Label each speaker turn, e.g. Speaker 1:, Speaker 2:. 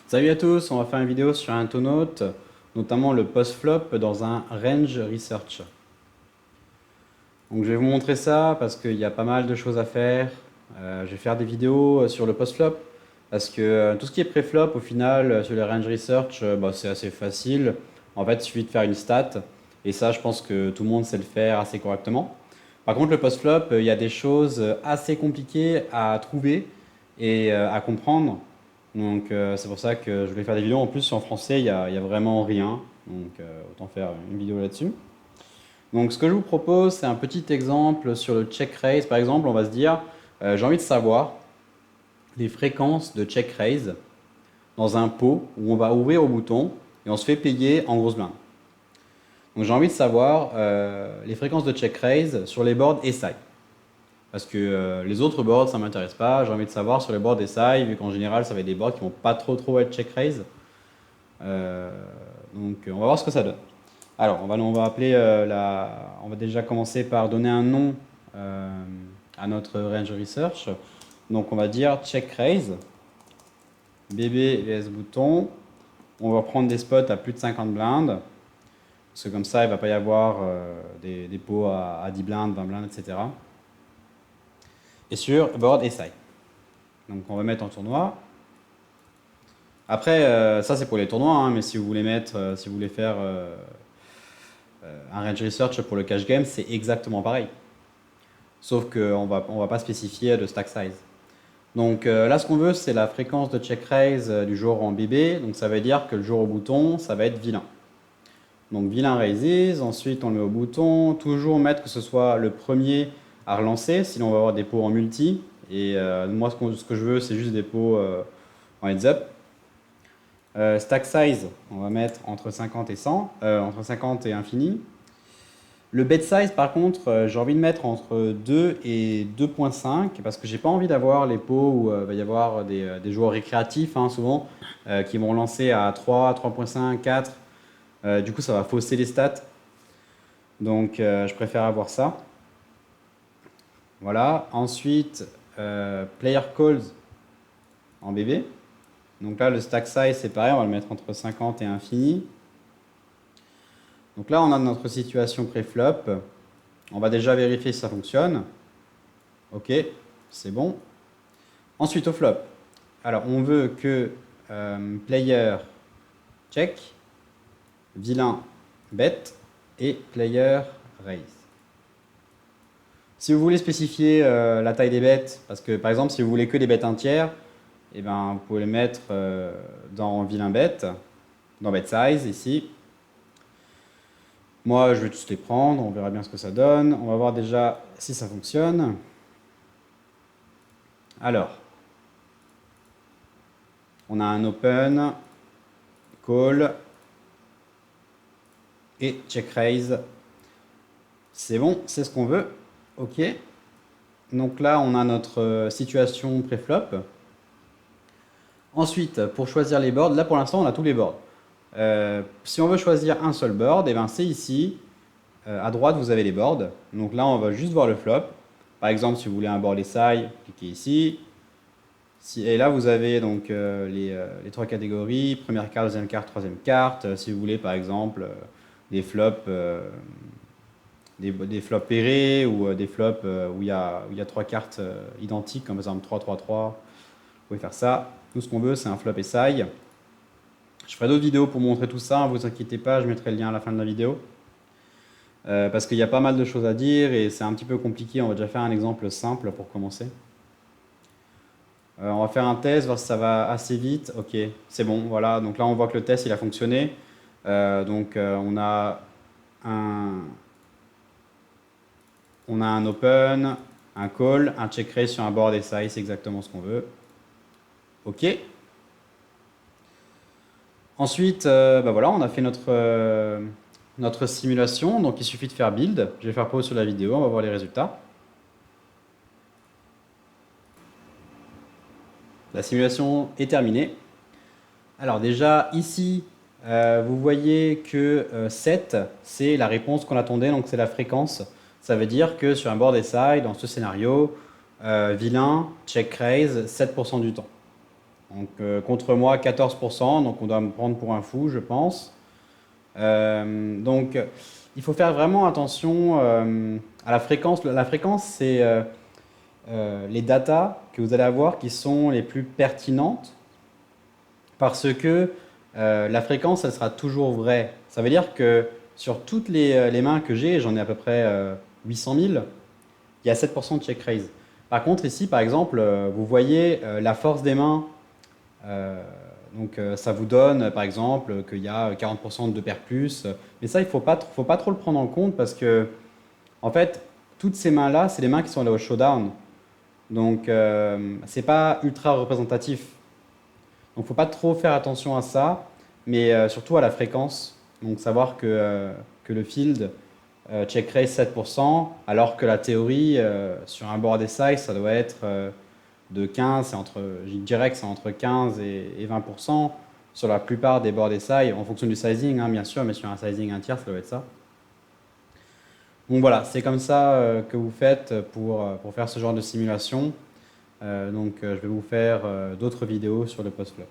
Speaker 1: Salut à tous, on va faire une vidéo sur un taux note, notamment le post-flop dans un range research. Donc je vais vous montrer ça parce qu'il y a pas mal de choses à faire. Je vais faire des vidéos sur le post-flop parce que tout ce qui est pré-flop au final sur le range research c'est assez facile. En fait il suffit de faire une stat et ça je pense que tout le monde sait le faire assez correctement. Par contre le post-flop il y a des choses assez compliquées à trouver et à comprendre. Donc c'est pour ça que je vais faire des vidéos. En plus en français il y a vraiment rien. Donc autant faire une vidéo là-dessus. Donc ce que je vous propose, c'est un petit exemple sur le check raise. Par exemple, on va se dire, j'ai envie de savoir les fréquences de check raise dans un pot où on va ouvrir au bouton et on se fait payer en grosse blinde. Donc j'ai envie de savoir les fréquences de check raise sur les boards SI. Parce que les autres boards, ça ne m'intéresse pas. J'ai envie de savoir sur les boards SI, vu qu'en général, ça va être des boards qui vont pas trop être check raise. Donc on va voir ce que ça donne. Alors, on va appeler on va déjà commencer par donner un nom à notre range research. Donc, on va dire check raise, BB vs bouton. On va prendre des spots à plus de 50 blindes. Parce que comme ça, il ne va pas y avoir des pots à 10 blindes, 20 blindes, etc. Et sur board SI. Donc, on va mettre en tournoi. Après, ça c'est pour les tournois, hein, mais si vous voulez mettre, si vous voulez faire un range research pour le cash game, c'est exactement pareil. Sauf qu'on on va pas spécifier de stack size. Donc là, ce qu'on veut, c'est la fréquence de check raise du jour en BB. Donc ça veut dire que le jour au bouton, ça va être vilain. Donc vilain raises, ensuite on le met au bouton. Toujours mettre que ce soit le premier à relancer, sinon on va avoir des pots en multi. Et moi, ce que je veux, c'est juste des pots en heads up. Stack size, on va mettre entre 50 et 100, entre 50 et infini. Le bet size, par contre, j'ai envie de mettre entre 2 et 2.5 parce que j'ai pas envie d'avoir les pots où il va y avoir des joueurs récréatifs, hein, souvent, qui vont lancer à 3, 3.5, 4. Du coup, ça va fausser les stats. Donc, je préfère avoir ça. Voilà. Ensuite, player calls en BB. Donc là, le stack size, c'est pareil, on va le mettre entre 50 et infini. Donc là, on a notre situation pré-flop. On va déjà vérifier si ça fonctionne. Ok, c'est bon. Ensuite, au flop. Alors, on veut que player check, vilain bet et player raise. Si vous voulez spécifier la taille des bêtes, parce que par exemple, si vous voulez que des bêtes entières, eh ben, vous pouvez les mettre dans vilain bet, dans bet size ici. Moi, je vais tous les prendre, on verra bien ce que ça donne. On va voir déjà si ça fonctionne. Alors, on a un open, call et check raise. C'est bon, c'est ce qu'on veut. Ok. Donc là, on a notre situation pré-flop. Ensuite, pour choisir les boards, là pour l'instant, on a tous les boards. Si on veut choisir un seul board, et ben c'est ici. À droite, vous avez les boards. Donc là, on va juste voir le flop. Par exemple, si vous voulez un board SI, cliquez ici. Et là, vous avez donc les trois catégories, première carte, deuxième carte, troisième carte. Si vous voulez, par exemple, des flops, des flops pairés ou des flops où il y a trois cartes identiques, comme par exemple 3, 3, 3. Vous pouvez faire ça. Nous, ce qu'on veut, c'est un flop SI. Je ferai d'autres vidéos pour montrer tout ça, ne vous inquiétez pas, je mettrai le lien à la fin de la vidéo. Parce qu'il y a pas mal de choses à dire et c'est un petit peu compliqué. On va déjà faire un exemple simple pour commencer. On va faire un test, voir si ça va assez vite. Ok, c'est bon, voilà. Donc là, on voit que le test, il a fonctionné. On a un open, un call, un check raise sur un board SI, c'est exactement ce qu'on veut. Ok. Ensuite, voilà, on a fait notre simulation. Donc il suffit de faire build. Je vais faire pause sur la vidéo, on va voir les résultats. La simulation est terminée. Alors déjà ici, vous voyez que 7, c'est la réponse qu'on attendait, donc c'est la fréquence. Ça veut dire que sur un board SI, dans ce scénario, vilain, check raise 7% du temps. Donc contre moi 14%, donc on doit me prendre pour un fou, je pense. Donc il faut faire vraiment attention à la fréquence. La fréquence, c'est les datas que vous allez avoir qui sont les plus pertinentes parce que la fréquence, elle sera toujours vraie. Ça veut dire que sur toutes les mains que j'ai, j'en ai à peu près 800 000, il y a 7% de check raise. Par contre, ici, par exemple, vous voyez la force des mains. Donc, ça vous donne, par exemple, qu'il y a 40% de paires plus. Mais ça, il ne faut pas trop le prendre en compte parce que, en fait, toutes ces mains-là, c'est les mains qui sont allées au showdown. Donc, c'est pas ultra représentatif. Donc, faut pas trop faire attention à ça, mais surtout à la fréquence. Donc, savoir que le field check raise 7%, alors que la théorie sur un board SI, ça doit être de 15, je dirais que c'est entre 15 et 20% sur la plupart des boards SI, en fonction du sizing, hein, bien sûr, mais sur un sizing un tiers, ça doit être ça. Donc voilà, c'est comme ça que vous faites pour faire ce genre de simulation. Donc je vais vous faire d'autres vidéos sur le post-flop.